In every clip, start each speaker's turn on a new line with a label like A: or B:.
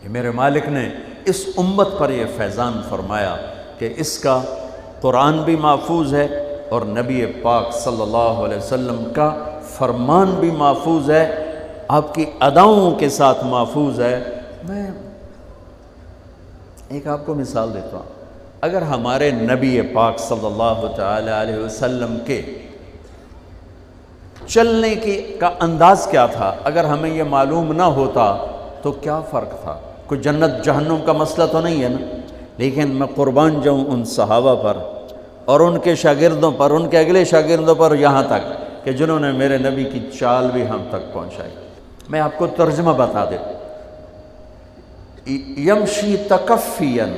A: कि मेरे मालिक ने इस उम्मत पर यह फैज़ान फरमाया कि इसका कुरान भी महफूज है और नबी पाक सल्लल्लाहु अलैहि वसल्लम का फरमान भी महफूज है, आपकी अदाओं के साथ महफूज है। मैं एक आपको मिसाल देता हूँ, अगर हमारे नबी पाक सल्लल्लाहु तआला अलैहि वसल्लम के चलने की का अंदाज़ क्या था, अगर हमें यह मालूम ना होता तो क्या फ़र्क था? कोई जन्नत जहन्नुम का मसला तो नहीं है ना। लेकिन मैं कुर्बान जाऊँ उन सहाबा पर और उनके शागिर्दों पर, उनके अगले शागिर्दों पर, यहाँ तक कि जिन्होंने मेरे नबी की चाल भी हम तक पहुँचाई। मैं आपको तर्जमा बता दे, यमशी तकफ़ियन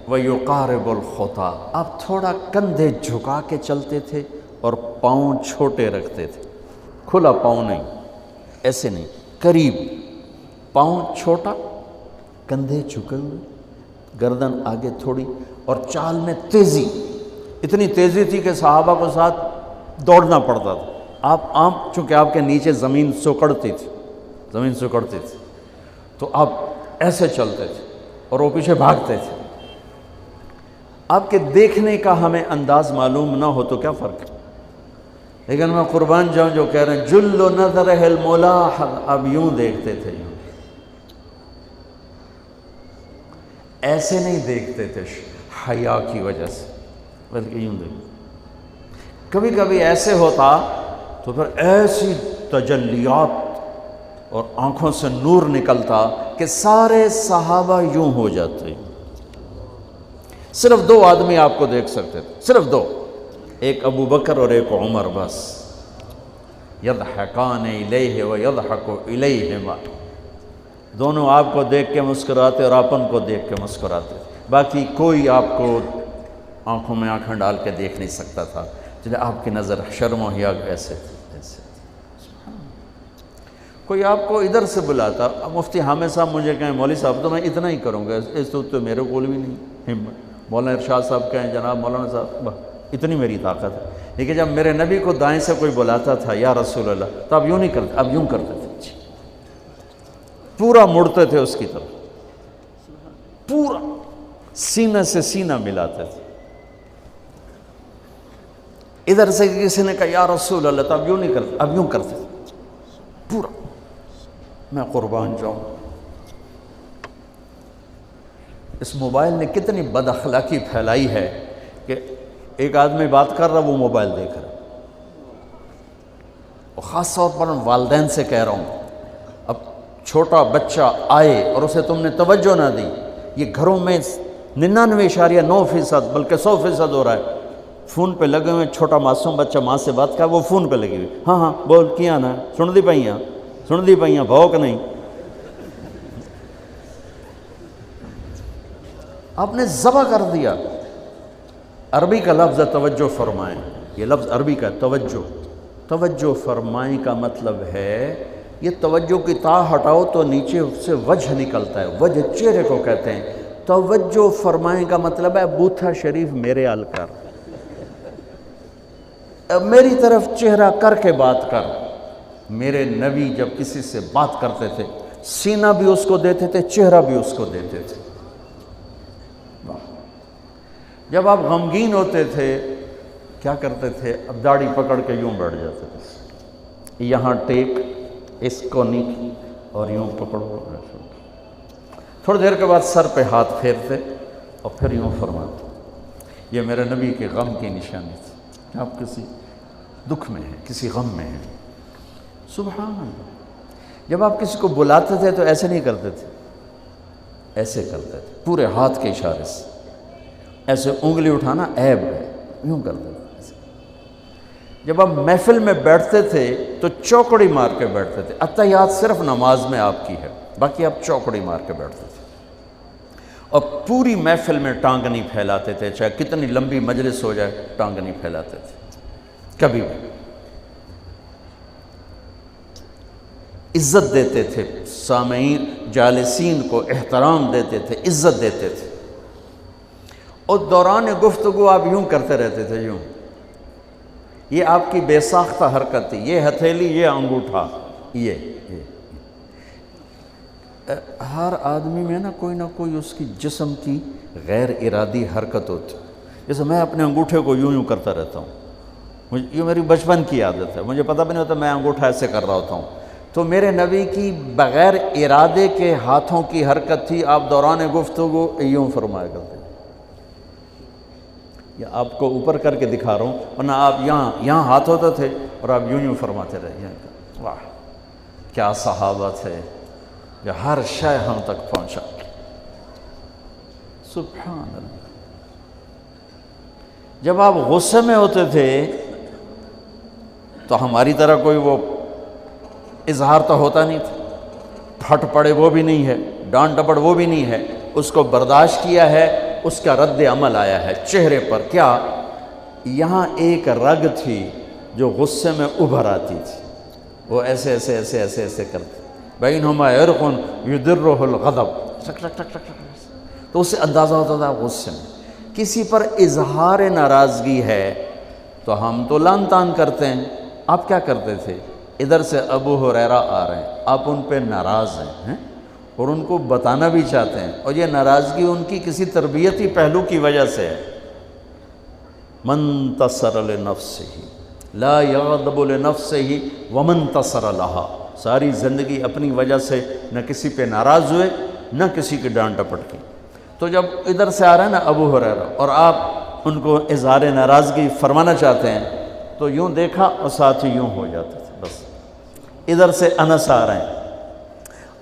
A: व युक़ारिबुल खुता, आप थोड़ा कंधे झुका के चलते थे और पाँव छोटे रखते थे, खुला पाँव नहीं, ऐसे नहीं, करीब, पाँव छोटा, कंधे झुके हुए, गर्दन आगे थोड़ी, और चाल में तेज़ी, इतनी तेज़ी थी कि सहाबा को साथ दौड़ना पड़ता था। आप चूँकि आपके नीचे ज़मीन सुकड़ती थी, ज़मीन सुकड़ती थी, तो आप ऐसे चलते थे और वो पीछे भागते थे। आपके देखने का हमें अंदाज़ मालूम ना हो तो क्या फ़र्क है। लेकिन मैं कुर्बान जाऊँ जो कह रहे हैं जुल्लो नज़र हिल मुलाह, अब यूँ देखते थे, यूँ ऐसे नहीं देखते थे हया की वजह से, बल्कि यूँ देखते। कभी कभी ऐसे होता तो फिर ऐसी तजल्लियात और आँखों से नूर निकलता कि सारे सहाबा यूँ हो जाते। सिर्फ दो आदमी आपको देख सकते थे, सिर्फ दो, एक अबू बकर और एक उमर, बस। यदहकान इलैहि व यदहकु इलैहिमा, दोनों आपको देख के मुस्कुराते और अपन को देख के मुस्कुराते, बाकी कोई आपको आंखों में आंखें डाल के देख नहीं सकता था। चलिए आपकी नज़र शर्म हिया ऐसे ऐसे। कोई आपको इधर से बुलाता, अब मुफ्ती हामिद साहब मुझे कहें मौलवी साहब तो मैं इतना ही करूँगा, इस तो मेरे कोल भी नहीं हिम्मत। मौलाना इरशाद साहब कहें जनाब मौलाना साहब, इतनी मेरी ताकत है। लेकिन जब मेरे नबी को दाएं से कोई बुलाता था या रसूल अल्लाह, तो अब यूँ नहीं करते, अब यूँ करते थे, पूरा मुड़ते थे उसकी तरफ, पूरा सीना से सीना मिलाते थे। इधर से किसी ने कहा या रसूल अल्लाह, तो अब यूँ नहीं करते, अब यूँ करते थे पूरा। मैं कुर्बान जाऊँ, इस मोबाइल ने कितनी बदअखलाकी फैलाई है कि एक आदमी बात कर रहा, वो मोबाइल देख रहा। और ख़ास तौर पर वालिदैन से कह रहा हूँ, अब छोटा बच्चा आए और उसे तुमने तवज्जो ना दी, ये घरों में 99.9% बल्कि 100% हो रहा है। फ़ोन पे लगे हुए, छोटा मासूम बच्चा माँ से बात कर, वो फ़ोन पे लगी हुई, हाँ हाँ बोल किया ना, सुन दी पाइयाँ, सुन दी पाइयाँ, भौक नहीं। आपने ज़बा कर दिया। अरबी का लफ्ज़ है तवज्जो फरमाएँ, ये लफ्ज़ अरबी का तवज्जो, तवज्जो फरमाएँ का मतलब है, ये तवज्जो की ता हटाओ तो नीचे उससे वजह निकलता है, वजह चेहरे को कहते हैं। तवज्जो फरमाएँ का मतलब है बूथा शरीफ मेरे आल कर, मेरी तरफ चेहरा करके बात कर। मेरे नबी जब किसी से बात करते थे, सीना भी उसको देते थे, चेहरा भी उसको देते थे। जब आप गमगीन होते थे क्या करते थे, अब दाढ़ी पकड़ के यूं बैठ जाते थे, यहाँ टेक, इसको नीचे और यूं पकड़ो। थोड़ी देर के बाद सर पे हाथ फेरते और फिर यूं फरमाते। ये मेरे नबी के गम की निशानी थी कि आप किसी दुख में हैं, किसी गम में हैं। सुभान अल्लाह। जब आप किसी को बुलाते थे तो ऐसे नहीं करते थे, ऐसे करते थे, पूरे हाथ के इशारे से, ऐसे उंगली उठाना ऐब है, यूँ करते थे। जब आप महफिल में बैठते थे तो चौकड़ी मार के बैठते थे। अत्तहियात सिर्फ नमाज में आपकी है, बाकी आप चौकड़ी मार के बैठते थे। और पूरी महफिल में टांग नहीं फैलाते थे, चाहे कितनी लंबी मजलिस हो जाए, टांग नहीं फैलाते थे कभी भी। इज्जत देते थे, सामीन जालिसीन को एहतराम देते थे, इज्जत देते थे। और दौरान गुफ्तगू आप यूं करते रहते थे, यूं। ये आपकी बेसाख्ता हरकत थी, ये हथेली, ये अंगूठा, ये हर आदमी में ना कोई उसकी जिस्म की गैर इरादी हरकत होती। जैसे मैं अपने अंगूठे को यूं यूं करता रहता हूँ, मुझे ये मेरी बचपन की आदत है, मुझे पता भी नहीं होता मैं अंगूठा ऐसे कर रहा होता हूँ। तो मेरे नबी की बग़ैर इरादे के हाथों की हरकत थी। आप दौरान गुफ्तगू यूँ फरमाया करते, या आपको ऊपर करके दिखा रहा हूँ, वरना आप यहाँ हाथ होते थे और आप यूँ यूँ फरमाते रहे। वाह, क्या सहाबा थे जो हर शय हम तक पहुँचा। सुभान अल्लाह। जब आप गुस्से में होते थे तो हमारी तरह कोई वो इजहार तो होता नहीं था, फट पड़े वो भी नहीं है, डांट डपट वो भी नहीं है, उसको बर्दाश्त किया है, उसका रद्द अमल आया है चेहरे पर। क्या यहाँ एक रग थी जो गुस्से में उभर आती थी, वो ऐसे ऐसे ऐसे ऐसे ऐसे करते, बैनहुमा इरक़ुन युदिर्रुहुल ग़ज़ब, तो उससे अंदाज़ा होता था गुस्से में किसी पर इजहार नाराज़गी है तो हम तो लान तान करते हैं। आप क्या करते थे? इधर से अबू हुरैरा आ रहे हैं, आप उन पे नाराज़ हैं और उनको बताना भी चाहते हैं, और ये नाराज़गी उनकी किसी तरबियती पहलू की वजह से है। मन तसर लिनफ्सिही ला यग़दबु लिनफ्सिही वमन तसर लहा। सारी ज़िंदगी अपनी वजह से न किसी पे नाराज़ हुए न किसी की डांट डपट की। तो जब इधर से आ रहे हैं ना अबू हुरैरा और आप उनको इज़हार नाराज़गी फरमाना चाहते हैं तो यूँ देखा और साथ ही यूँ हो जाते थे। बस इधर से अनस आ रहे हैं,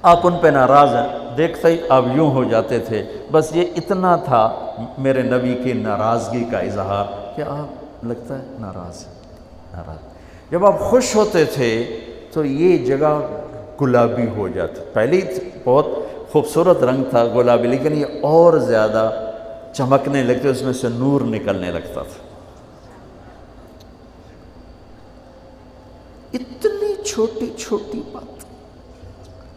A: आप उन पे नाराज़ हैं, देखते ही आप यूँ हो जाते थे। बस ये इतना था मेरे नबी की नाराज़गी का इजहार कि आप लगता है नाराज़। जब आप खुश होते थे तो ये जगह गुलाबी हो जाती। पहले बहुत खूबसूरत रंग था गुलाबी, लेकिन ये और ज़्यादा चमकने लगते, उसमें से नूर निकलने लगता था। इतनी छोटी छोटी बात,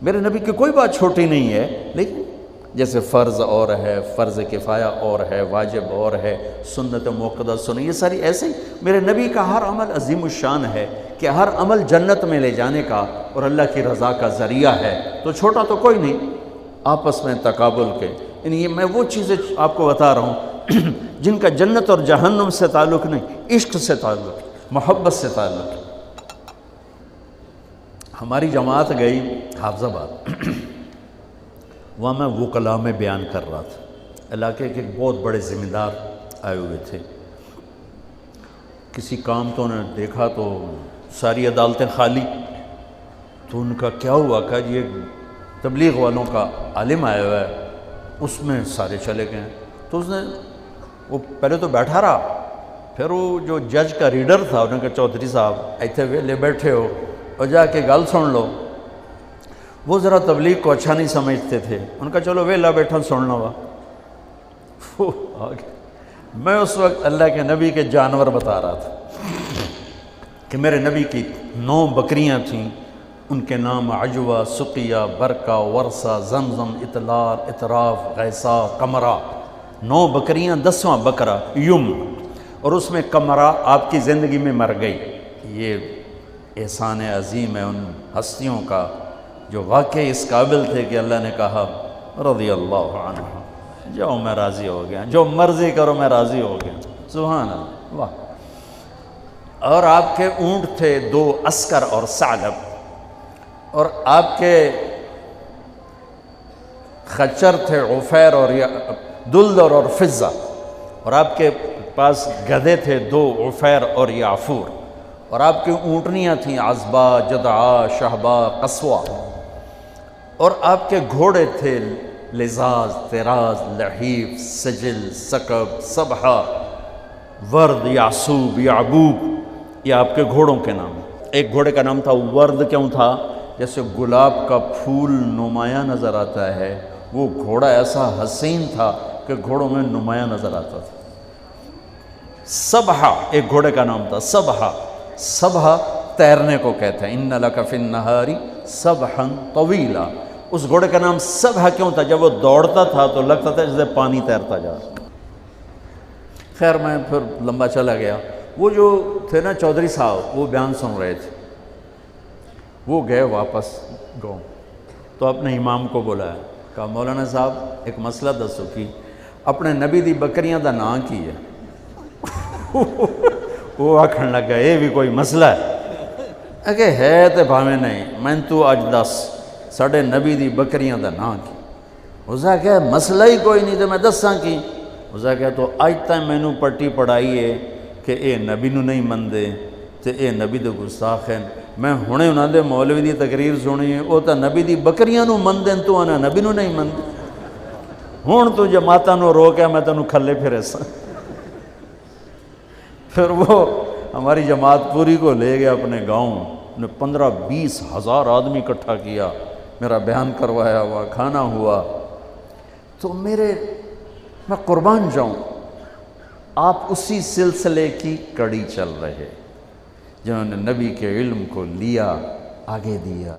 A: मेरे नबी की कोई बात छोटी नहीं है, लेकिन जैसे फ़र्ज़ और है, फ़र्ज़ किफ़ाया और है, वाजिब और है, सुन्नत मुक़द्दस सुन्नत, ये सारी ऐसे ही मेरे नबी का हर अमल अज़ीमुश्शान है कि हर अमल जन्नत में ले जाने का और अल्लाह की रज़ा का ज़रिया है। तो छोटा तो कोई नहीं, आपस में तकाबुल के। यानी ये मैं वो चीज़ें आपको बता रहा हूँ जिनका जन्नत और जहन्नुम से ताल्लुक़ नहीं, इश्क से ताल्लुक़, मोहब्बत से ताल्लुक़। हमारी जमात गई हाफ़िज़ाबाद, वहाँ मैं वकला में बयान कर रहा था। इलाके के बहुत बड़े ज़िम्मेदार आए हुए थे, किसी काम तो उन्होंने देखा तो सारी अदालतें खाली, तो उनका क्या हुआ कि ये तबलीग वालों का आलिम आया हुआ है, उसमें सारे चले गए। तो उसने वो पहले तो बैठा रहा, फिर वो जो जज का रीडर था उन्होंने कहा चौधरी साहब इतने वेले बैठे हो और जाके गल सुन लो। वो ज़रा तबलीग को अच्छा नहीं समझते थे, उनका चलो वेला बैठा सुन लो। वो आगे मैं उस वक्त अल्लाह के नबी के जानवर बता रहा था कि मेरे नबी की 9 बकरियां थीं, उनके नाम अजवा, सुकिया, बरका, वर्सा, जमजम, इतलार, इतराफ़, गैसा, कमरा। 9 बकरियां, 10वां बकरा युम, और उसमें कमरा आपकी ज़िंदगी में मर गई। ये एहसान अज़ीम है उन हस्तियों का जो वाकई इस काबिल थे कि अल्लाह ने कहा रज़ियल्लाहु अन्हु, जाओ मैं राज़ी हो गया, जो मर्ज़ी करो मैं राज़ी हो गया। सुभान अल्लाह, वाह। और आपके ऊँट थे 2 अस्कर और सालब, और आपके खच्चर थे उफ़ैर और दुल्दर और फ़िज़्ज़ा, और आपके पास गधे थे 2 उफ़ैर और याफूर, और आपकी ऊँटनियाँ थीं अज़बा, जदआ, शहबा, कस्वा, और आपके घोड़े थे लिजाज, तिराज, लहीफ, सजिल, सकब, सबहा, वर्द, यासूब, याबूब। ये आपके घोड़ों के नाम। एक घोड़े का नाम था वर्द, क्यों था? जैसे गुलाब का फूल नुमाया नज़र आता है, वो घोड़ा ऐसा हसीन था कि घोड़ों में नुमाया नज़र आता था। सबहा एक घोड़े का नाम था, सबहा। सबहा तैरने को कहते हैं, इन्ना लका फिन नहारी सबहन तवीला। उस घोड़े का नाम सबहा क्यों था? जब वो दौड़ता था तो लगता था जैसे पानी तैरता जा रहा। खैर मैं फिर लंबा चला गया। वो जो थे ना चौधरी साहब, वो बयान सुन रहे थे, वो गए वापस गाँव। तो अपने इमाम को बुलाया, कहा मौलाना साहब एक मसला दसो कि अपने नबी दी बकरियां दा नाम की है। वो आखन लगा ये भी कोई मसला है? अगे है तो भावें नहीं, मैं तू अज दस साढ़े नबी दी बकरियां दा नाम की। उसका क्या मसला ही कोई नहीं तो मैं दसा की। उसका क्या तो अज तक मैनू पट्टी पढ़ाई है कि ये नबी नू नहीं मनते तो ये नबी दे गुस्ताख हैं। मैं हुणे उन्होंने मौलवी की तकरीर सुनी है, वो तो नबी दी बकरियां नू मनदे तू आना नबी नू नहीं मनते। हुण तू जमातां नू रोकिया मैं तेनू खले फिरे सा। फिर वो हमारी जमात पूरी को ले गया अपने गांव ने, 15-20 हज़ार आदमी इकट्ठा किया, मेरा बयान करवाया हुआ, खाना हुआ। तो मैं कुर्बान जाऊं, आप उसी सिलसिले की कड़ी चल रहे जिन्होंने नबी के इल्म को लिया, आगे दिया।